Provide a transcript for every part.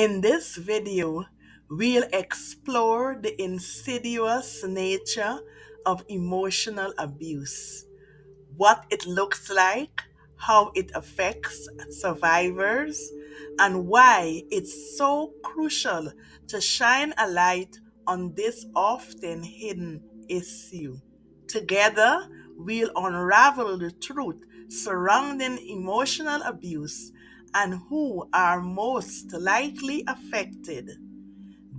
In this video, we'll explore the insidious nature of emotional abuse, what it looks like, how it affects survivors, and why it's so crucial to shine a light on this often hidden issue. Together, we'll unravel the truth surrounding emotional abuse and who are most likely affected.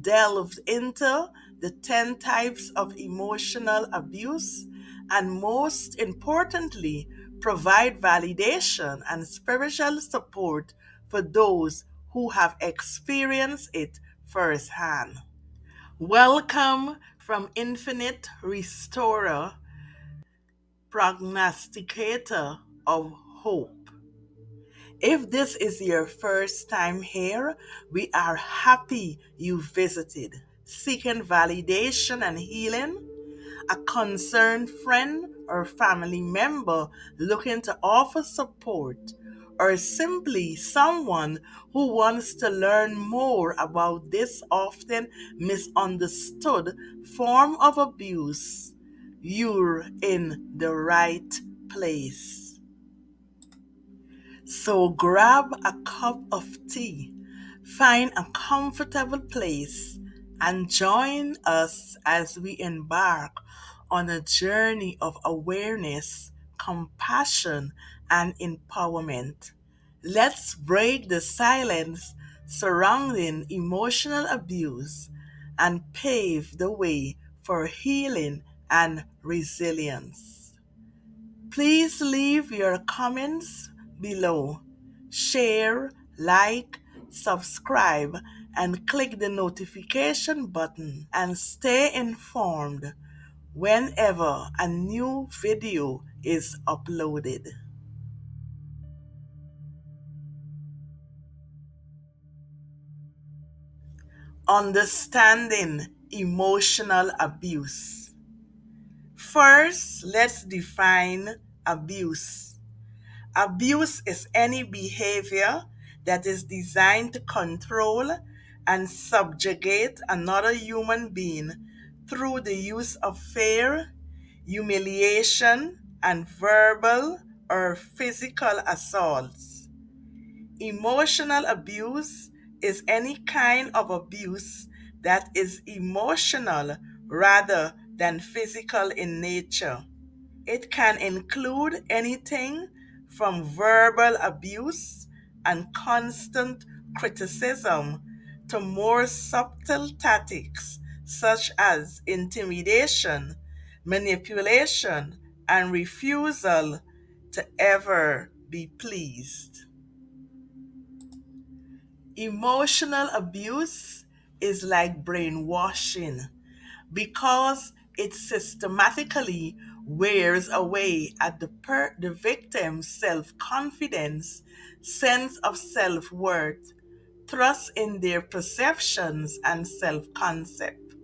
Delve into the 10 types of emotional abuse, and most importantly, provide validation and spiritual support for those who have experienced it firsthand. Welcome from Infinite Restorer, prognosticator of hope. If this is your first time here, we are happy you visited. Seeking validation and healing, a concerned friend or family member looking to offer support, or simply someone who wants to learn more about this often misunderstood form of abuse, you're in the right place. So grab a cup of tea, find a comfortable place, and join us as we embark on a journey of awareness, compassion, and empowerment. Let's break the silence surrounding emotional abuse and pave the way for healing and resilience. Please leave your comments below. Share, like, subscribe, and click the notification button and stay informed whenever a new video is uploaded. Understanding emotional abuse. First, let's define abuse. Abuse is any behavior that is designed to control and subjugate another human being through the use of fear, humiliation, and verbal or physical assaults. Emotional abuse is any kind of abuse that is emotional rather than physical in nature. It can include anything from verbal abuse and constant criticism to more subtle tactics such as intimidation, manipulation, and refusal to ever be pleased. Emotional abuse is like brainwashing because it systematically wears away at the victim's self confidence, sense of self worth, trust in their perceptions, and self concept.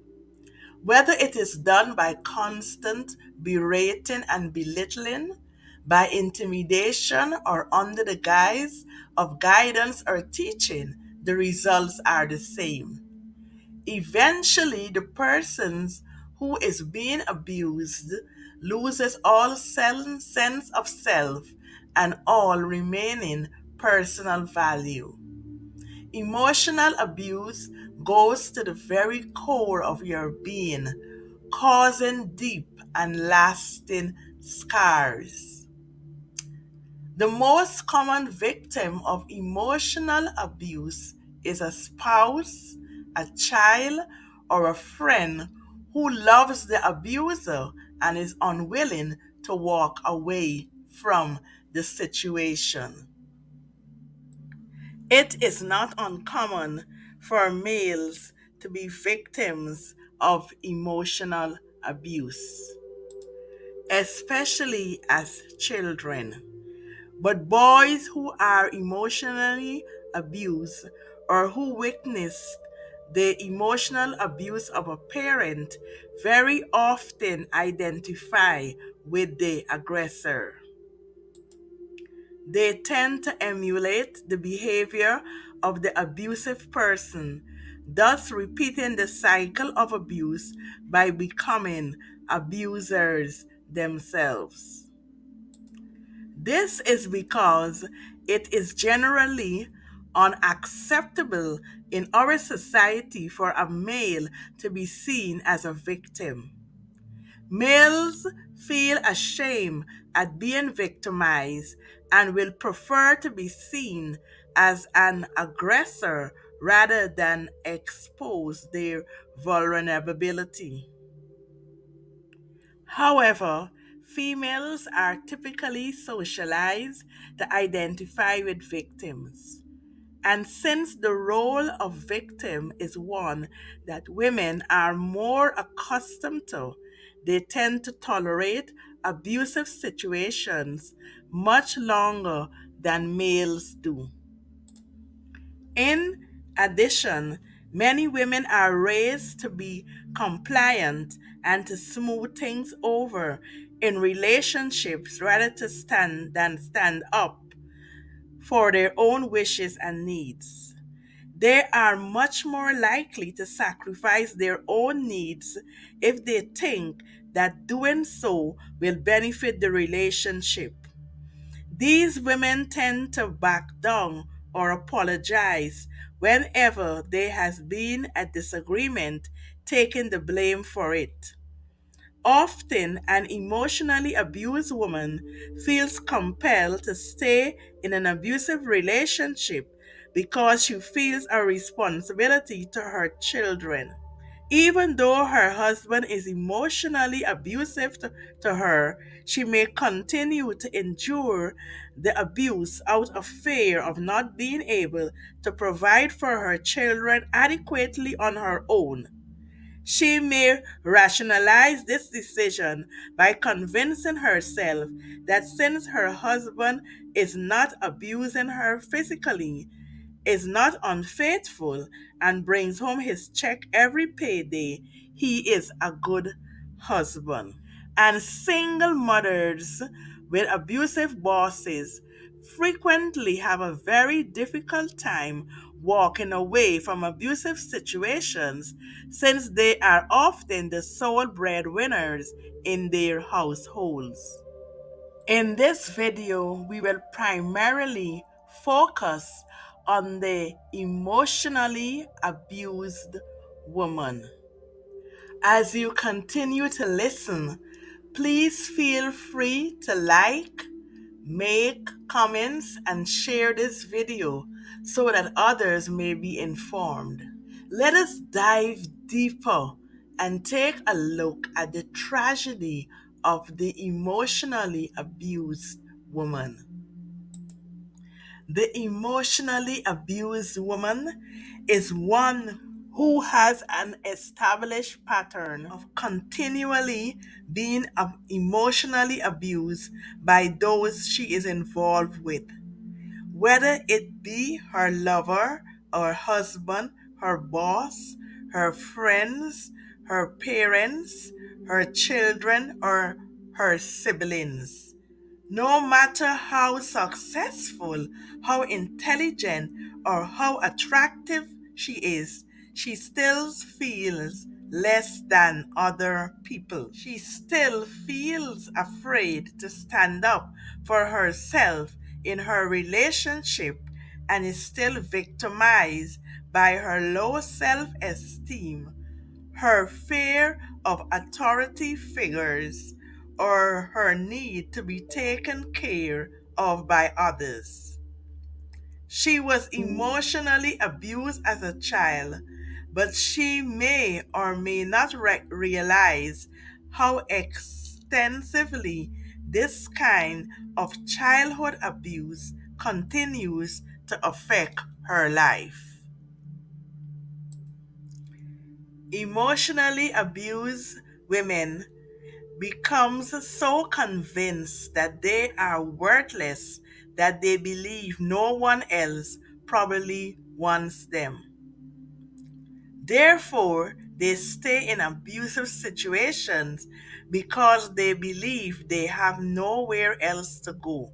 Whether it is done by constant berating and belittling, by intimidation, or under the guise of guidance or teaching, the results are the same. Eventually, the person who is being abused loses all sense of self and all remaining personal value. Emotional abuse goes to the very core of your being, causing deep and lasting scars. The most common victim of emotional abuse is a spouse, a child, or a friend who loves the abuser and is unwilling to walk away from the situation. It is not uncommon for males to be victims of emotional abuse, especially as children. But boys who are emotionally abused or who witnessed the emotional abuse of a parent very often identify with the aggressor. They tend to emulate the behavior of the abusive person, thus repeating the cycle of abuse by becoming abusers themselves. This is because it is generally unacceptable in our society for a male to be seen as a victim. Males feel ashamed at being victimized and will prefer to be seen as an aggressor rather than expose their vulnerability. However, females are typically socialized to identify with victims. And since the role of victim is one that women are more accustomed to, they tend to tolerate abusive situations much longer than males do. In addition, many women are raised to be compliant and to smooth things over in relationships rather to stand up for their own wishes and needs. They are much more likely to sacrifice their own needs if they think that doing so will benefit the relationship. These women tend to back down or apologize whenever there has been a disagreement, taking the blame for it. Often, an emotionally abused woman feels compelled to stay in an abusive relationship because she feels a responsibility to her children. Even though her husband is emotionally abusive to her, she may continue to endure the abuse out of fear of not being able to provide for her children adequately on her own. She may rationalize this decision by convincing herself that since her husband is not abusing her physically, is not unfaithful, and brings home his check every payday, he is a good husband. And single mothers with abusive bosses frequently have a very difficult time walking away from abusive situations since they are often the sole breadwinners in their households. In this video, we will primarily focus on the emotionally abused woman. As you continue to listen, please feel free to like, make comments, and share this video so that others may be informed. Let us dive deeper and take a look at the tragedy of the emotionally abused woman. The emotionally abused woman is one who has an established pattern of continually being emotionally abused by those she is involved with, whether it be her lover, her husband, her boss, her friends, her parents, her children, or her siblings. No matter how successful, how intelligent, or how attractive she is, she still feels less than other people. She still feels afraid to stand up for herself in her relationship and is still victimized by her low self esteem, her fear of authority figures, or her need to be taken care of by others. She was emotionally abused as a child, but she may or may not realize how extensively this kind of childhood abuse continues to affect her life. Emotionally abused women becomes so convinced that they are worthless that they believe no one else probably wants them. Therefore, they stay in abusive situations because they believe they have nowhere else to go.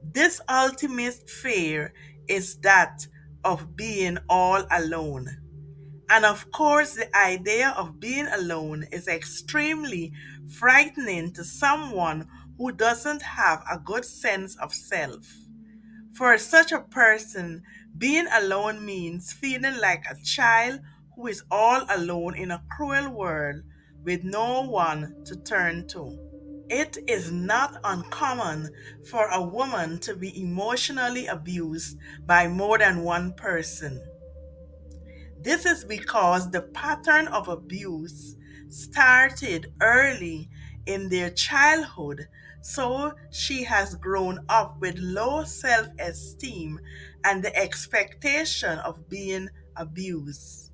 This ultimate fear is that of being all alone. And of course, the idea of being alone is extremely frightening to someone who doesn't have a good sense of self. For such a person, being alone means feeling like a child who is all alone in a cruel world with no one to turn to. It is not uncommon for a woman to be emotionally abused by more than one person. This is because the pattern of abuse started early in their childhood, so she has grown up with low self esteem and the expectation of being abused.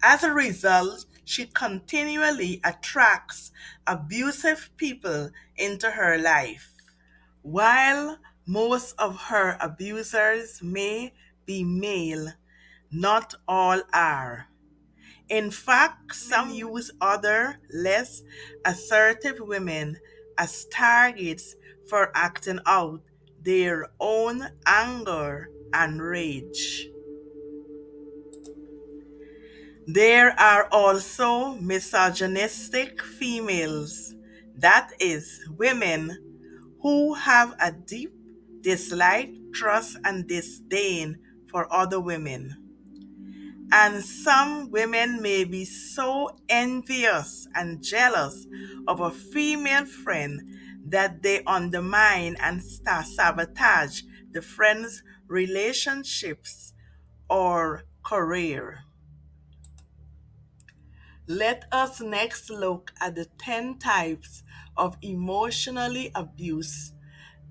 As a result, she continually attracts abusive people into her life. While most of her abusers may be male, not all are. In fact, some use other, less assertive women as targets for acting out their own anger and rage. There are also misogynistic females, that is, women who have a deep dislike, trust, and disdain for other women. And some women may be so envious and jealous of a female friend that they undermine and sabotage the friend's relationships or career. Let us next look at the 10 types of emotionally abuse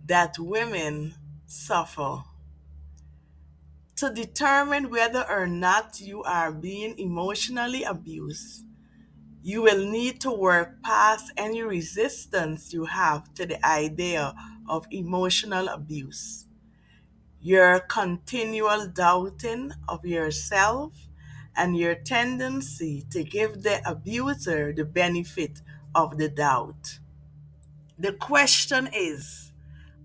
that women suffer. To determine whether or not you are being emotionally abused, you will need to work past any resistance you have to the idea of emotional abuse. Your continual doubting of yourself and your tendency to give the abuser the benefit of the doubt. The question is,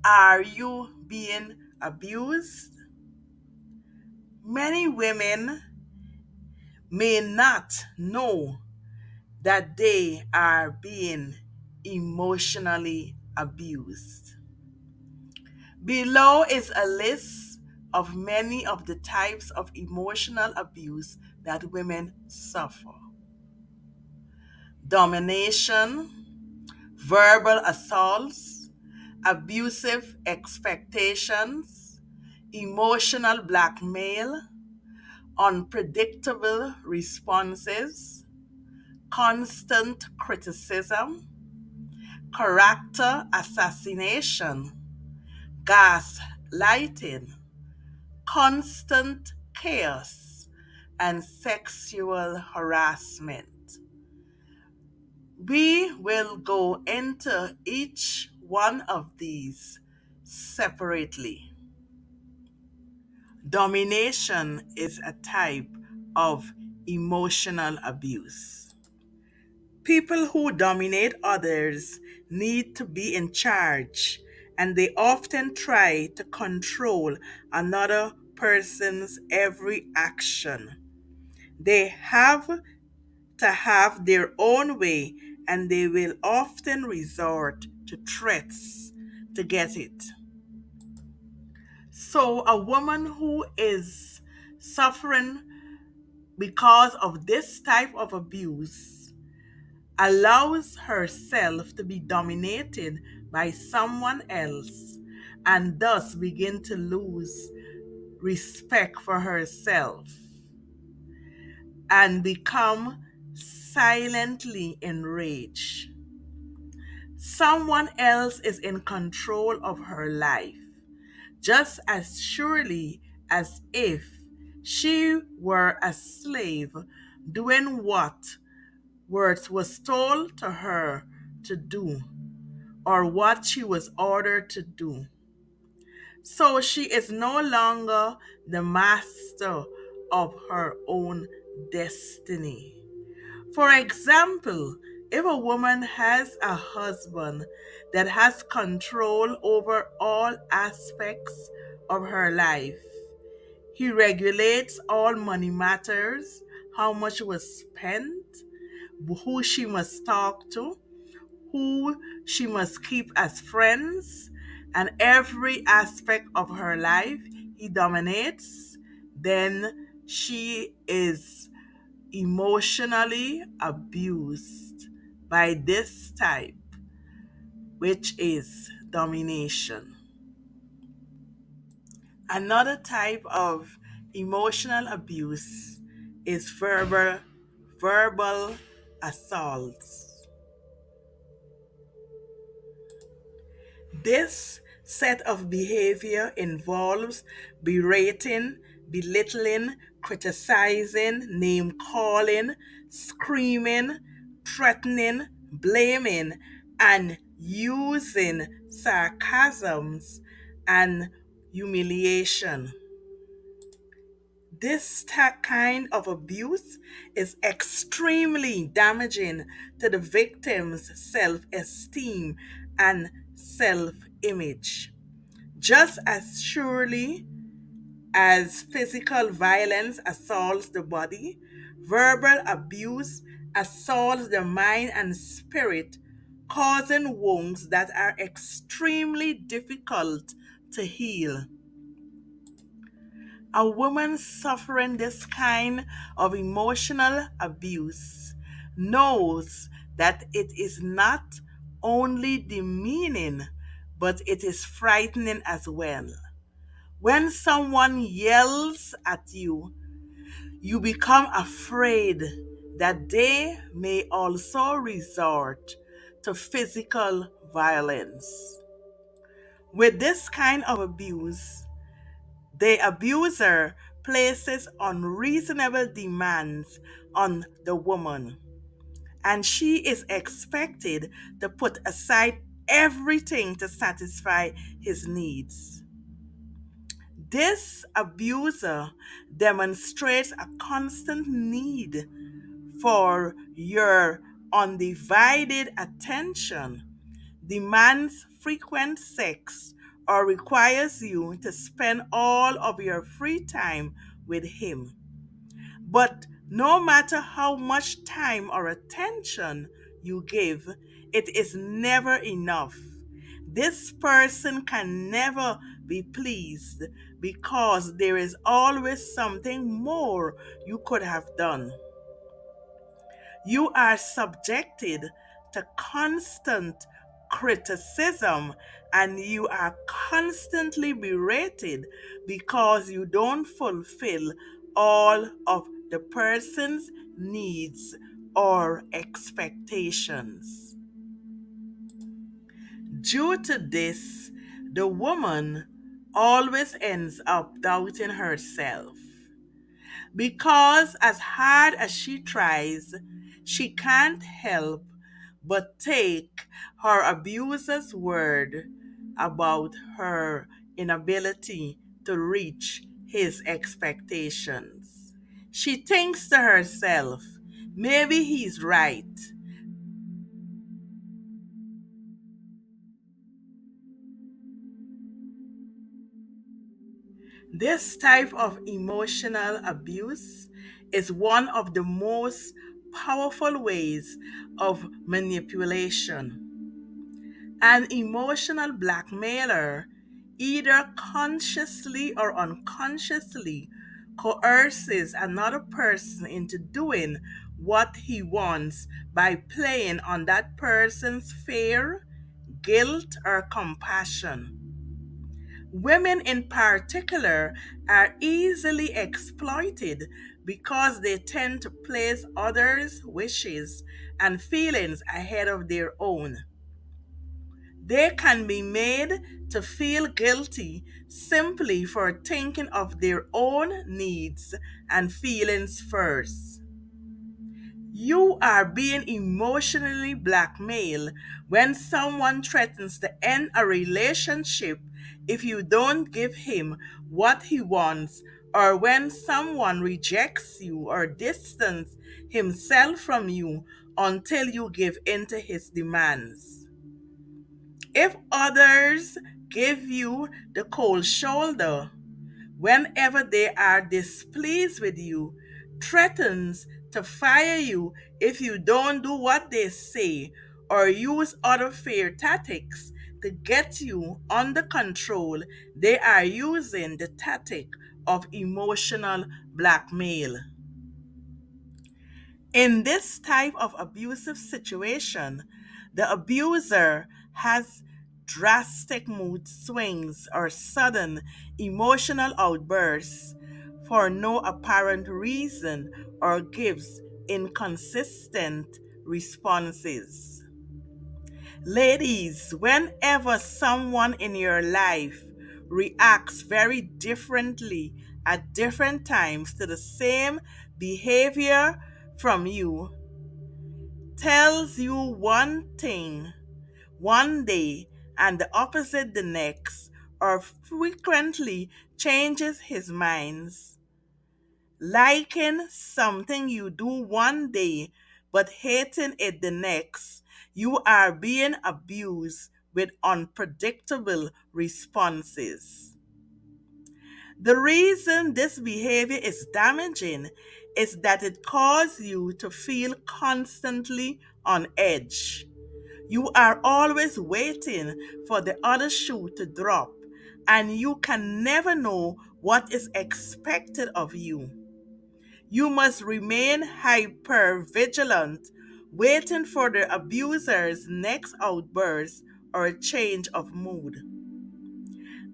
are you being abused? Many women may not know that they are being emotionally abused. Below is a list of many of the types of emotional abuse that women suffer: domination, verbal assaults, abusive expectations, emotional blackmail, unpredictable responses, constant criticism, character assassination, gaslighting, constant chaos, and sexual harassment. We will go into each one of these separately. Domination is a type of emotional abuse. People who dominate others need to be in charge, and they often try to control another person's every action. They have to have their own way, and they will often resort to threats to get it. So, a woman who is suffering because of this type of abuse allows herself to be dominated by someone else and thus begin to lose respect for herself and become silently enraged. Someone else is in control of her life, just as surely as if she were a slave doing what was told to her to do or what she was ordered to do. So she is no longer the master of her own destiny. For example, if a woman has a husband that has control over all aspects of her life, He regulates all money matters, how much was spent, who she must talk to, who she must keep as friends, and every aspect of her life he dominates. Then she is emotionally abused by this type, which is domination. Another type of emotional abuse is verbal assaults. This set of behavior involves berating, belittling, criticizing, name calling, screaming, threatening, blaming, and using sarcasms and humiliation. This kind of abuse is extremely damaging to the victim's self esteem and self image. Just as surely as physical violence assaults the body, verbal abuse assaults the mind and spirit, causing wounds that are extremely difficult to heal. A woman suffering this kind of emotional abuse knows that it is not only demeaning, but it is frightening as well. When someone yells at you, you become afraid that they may also resort to physical violence. With this kind of abuse, the abuser places unreasonable demands on the woman, and she is expected to put aside everything to satisfy his needs. This abuser demonstrates a constant need for your undivided attention, demands frequent sex, or requires you to spend all of your free time with him. But no matter how much time or attention you give, it is never enough. This person can never be pleased because there is always something more you could have done. You are subjected to constant criticism and you are constantly berated because you don't fulfill all of the person's needs or expectations. Due to this, the woman always ends up doubting herself because, as hard as she tries, she can't help but take her abuser's word about her inability to reach his expectations. She thinks to herself, maybe he's right. This type of emotional abuse is one of the most powerful ways of manipulation. An emotional blackmailer, either consciously or unconsciously, coerces another person into doing what he wants by playing on that person's fear, guilt, or compassion. Women in particular are easily exploited because they tend to place others' wishes and feelings ahead of their own. They can be made to feel guilty simply for thinking of their own needs and feelings first. You are being emotionally blackmailed when someone threatens to end a relationship if you don't give him what he wants, or when someone rejects you or distance himself from you until you give in to his demands. If others give you the cold shoulder, whenever they are displeased with you, threatens to fire you if you don't do what they say, or use other fear tactics to get you under control, they are using the tactic of emotional blackmail. In this type of abusive situation, the abuser has drastic mood swings or sudden emotional outbursts for no apparent reason or gives inconsistent responses. Ladies, whenever someone in your life reacts very differently at different times to the same behavior from you, tells you one thing one day and the opposite the next, or frequently changes his minds, liking something you do one day but hating it the next, you are being abused with unpredictable responses. The reason this behavior is damaging is that it causes you to feel constantly on edge. You are always waiting for the other shoe to drop, and you can never know what is expected of you. You must remain hyper vigilant, waiting for the abuser's next outburst or change of mood.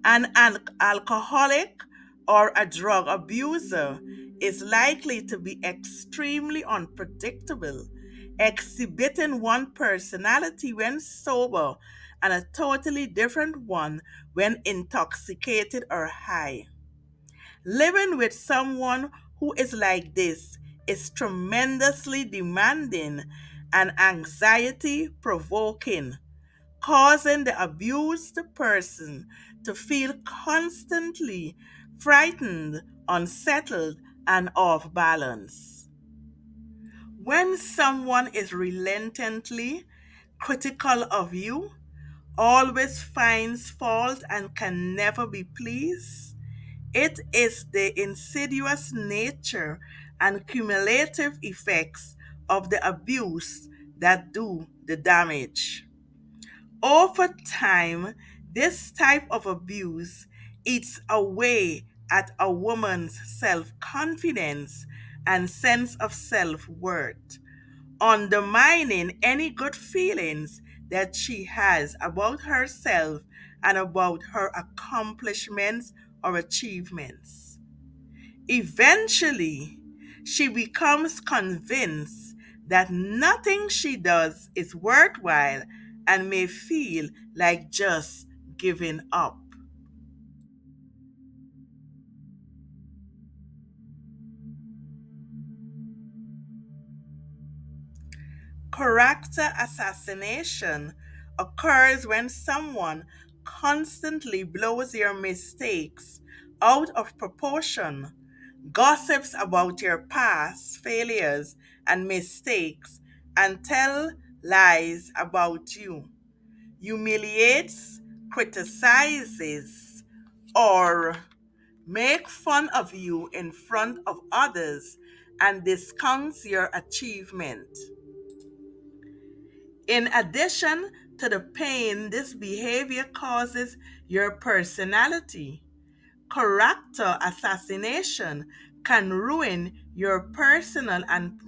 An alcoholic or a drug abuser is likely to be extremely unpredictable, exhibiting one personality when sober and a totally different one when intoxicated or high. Living with someone who is like this is tremendously demanding and anxiety provoking, causing the abused person to feel constantly frightened, unsettled, and off balance. When someone is relentlessly critical of you, always finds fault, and can never be pleased, it is the insidious nature and cumulative effects of the abuse that do the damage. Over time, this type of abuse eats away at a woman's self confidence and sense of self worth, undermining any good feelings that she has about herself and about her accomplishments or achievements. Eventually, she becomes convinced that nothing she does is worthwhile and may feel like just giving up. Character assassination occurs when someone constantly blows your mistakes out of proportion, gossips about your past failures and mistakes, and tell lies about you, humiliates, criticizes, or make fun of you in front of others, and discounts your achievement. In addition to the pain this behavior causes your personality, character assassination can ruin your personal and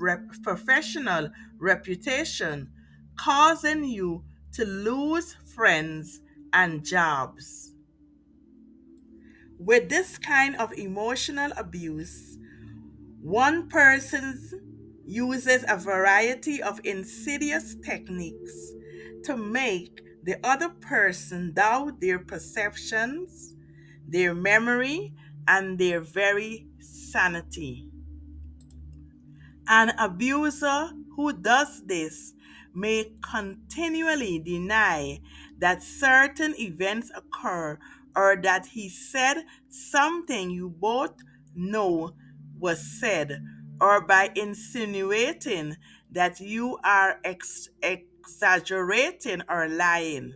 professional reputation, causing you to lose friends and jobs. With this kind of emotional abuse, one person uses a variety of insidious techniques to make the other person doubt their perceptions, their memory, and their very sanity. An abuser who does this may continually deny that certain events occur or that he said something you both know was said, or by insinuating that you are exaggerating or lying.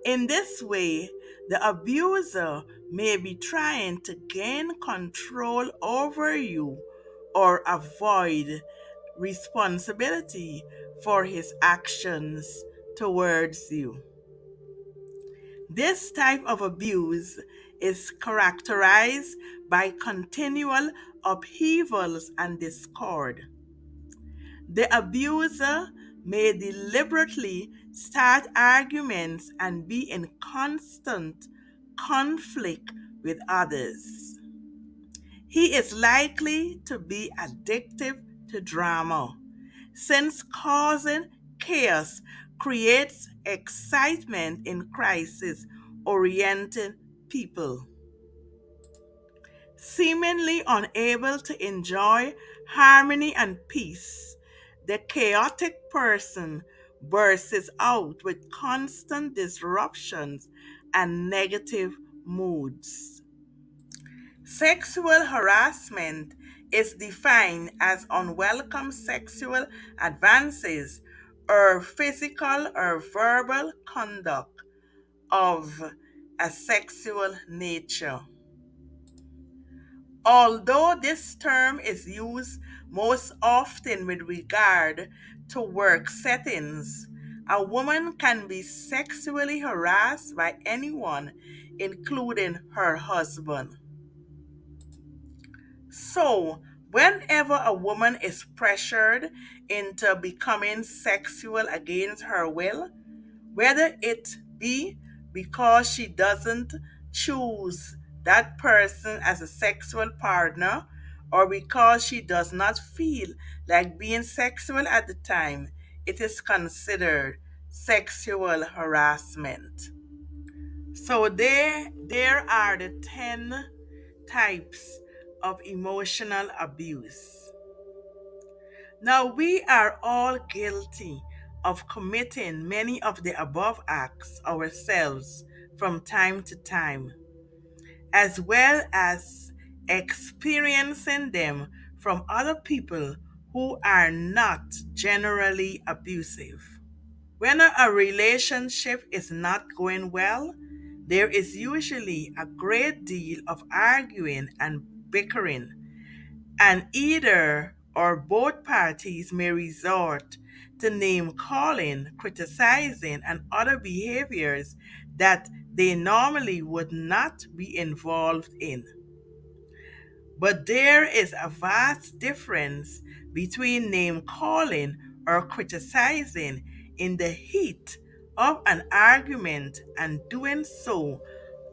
In this way, The abuser may be trying to gain control over you or avoid responsibility for his actions towards you. This type of abuse is characterized by continual upheavals and discord. The abuser may deliberately start arguments and be in constant conflict with others. He is likely to be addictive to drama, since causing chaos creates excitement in crisis oriented people. Seemingly unable to enjoy harmony and peace, the chaotic person bursts out with constant disruptions and negative moods. Sexual harassment is defined as unwelcome sexual advances or physical or verbal conduct of a sexual nature. Although this term is used most often with regard to work settings, a woman can be sexually harassed by anyone, including her husband. So, whenever a woman is pressured into becoming sexual against her will, whether it be because she doesn't choose that person as a sexual partner or because she does not feel like being sexual at the time, it is considered sexual harassment. So there are the 10 types of emotional abuse. Now, we are all guilty of committing many of the above acts ourselves from time to time, as well as experiencing them from other people who are not generally abusive. When a relationship is not going well, there is usually a great deal of arguing and bickering, and either or both parties may resort to name calling, criticizing, and other behaviors that they normally would not be involved in. But there is a vast difference between name calling or criticizing in the heat of an argument and doing so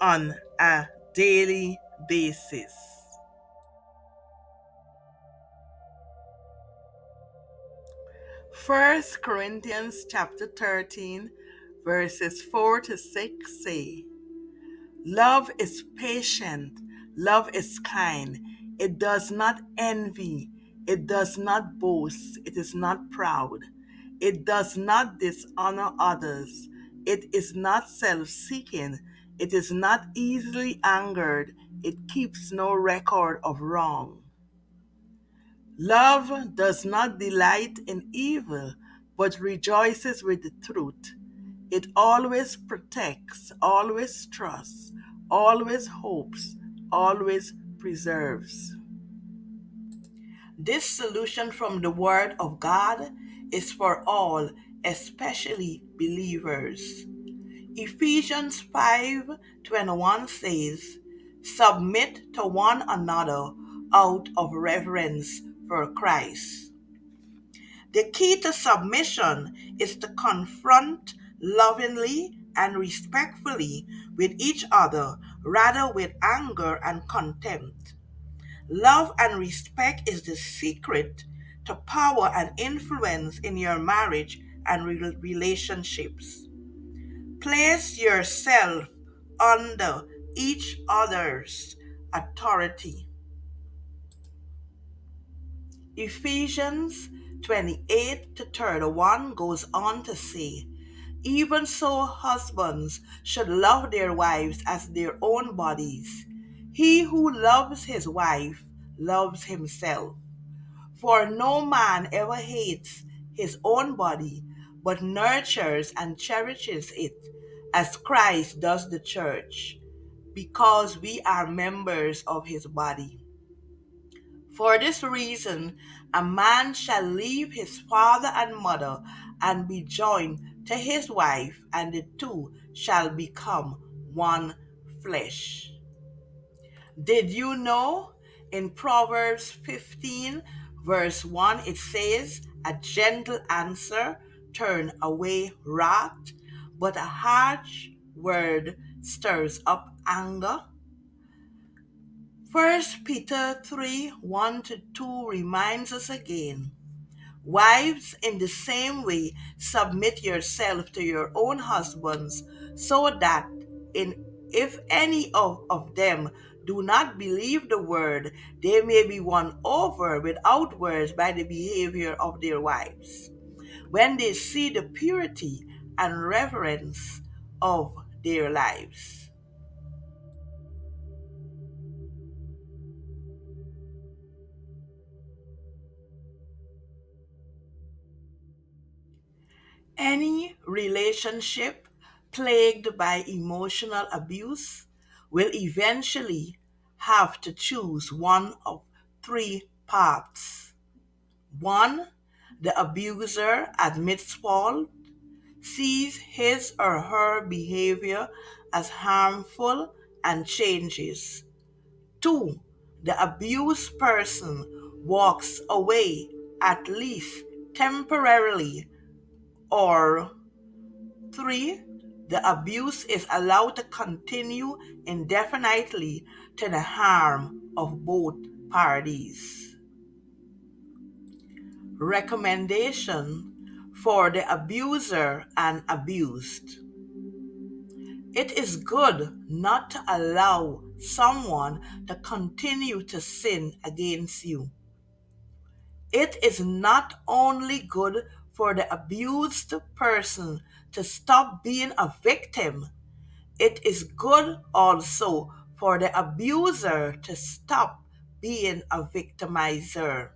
on a daily basis. First Corinthians chapter 13 verses 4 to 6 say, love is patient, love is kind, it does not envy, it does not boast, it is not proud, it does not dishonor others, it is not self-seeking, it is not easily angered, it keeps no record of wrong. Love does not delight in evil, but rejoices with the truth. It always protects, always trusts, always hopes, always preserves. This solution from the Word of God is for all, especially believers. Ephesians 5:21 says, submit to one another out of reverence for Christ. The key to submission is to confront lovingly and respectfully with each other rather with anger and contempt. Love and respect is the secret to power and influence in your marriage and relationships. Place yourself under each other's authority. Ephesians 28 to 31 goes on to say, even so, husbands should love their wives as their own bodies. He who loves his wife loves himself. For no man ever hates his own body, but nurtures and cherishes it, as Christ does the church, because we are members of his body. For this reason, a man shall leave his father and mother and be joined to his wife, and the two shall become one flesh. Did you know in Proverbs 15, verse 1, it says, "A gentle answer turn away wrath, but a harsh word stirs up anger"? First Peter 3, 1 to 2 reminds us again, "Wives, in the same way, submit yourself to your own husbands, so that if any of them do not believe the word, they may be won over without words by the behavior of their wives, when they see the purity and reverence of their lives." Any relationship plagued by emotional abuse will eventually have to choose one of three paths. One, the abuser admits fault, sees his or her behavior as harmful, and changes. Two, the abused person walks away, at least temporarily. Or three, the abuse is allowed to continue indefinitely to the harm of both parties. Recommendation for the abuser and abused. It is good not to allow someone to continue to sin against you. It is not only good for the abused person to stop being a victim, it is good also for the abuser to stop being a victimizer.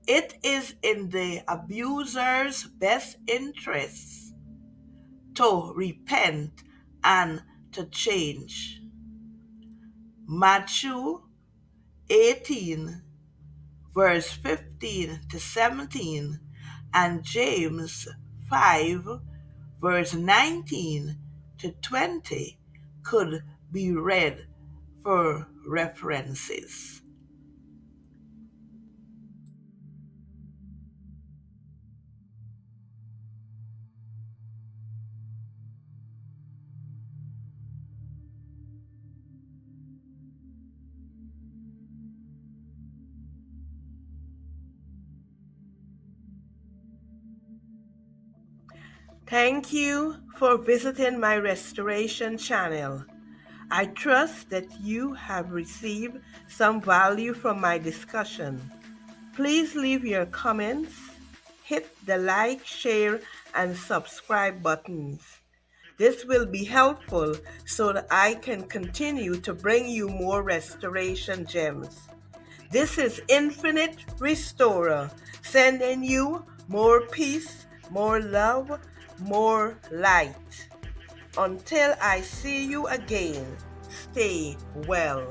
It is in the abuser's best interests to repent and to change. Matthew 18, verse 15 to 17, and James 5, verse 19 to 20 could be read for references. Thank you for visiting my restoration channel. I trust that you have received some value from my discussion. Please leave your comments, hit the like, share, and subscribe buttons. This will be helpful so that I can continue to bring you more restoration gems. This is Infinite Restorer, sending you more peace, more love, more light. Until I see you again, stay well.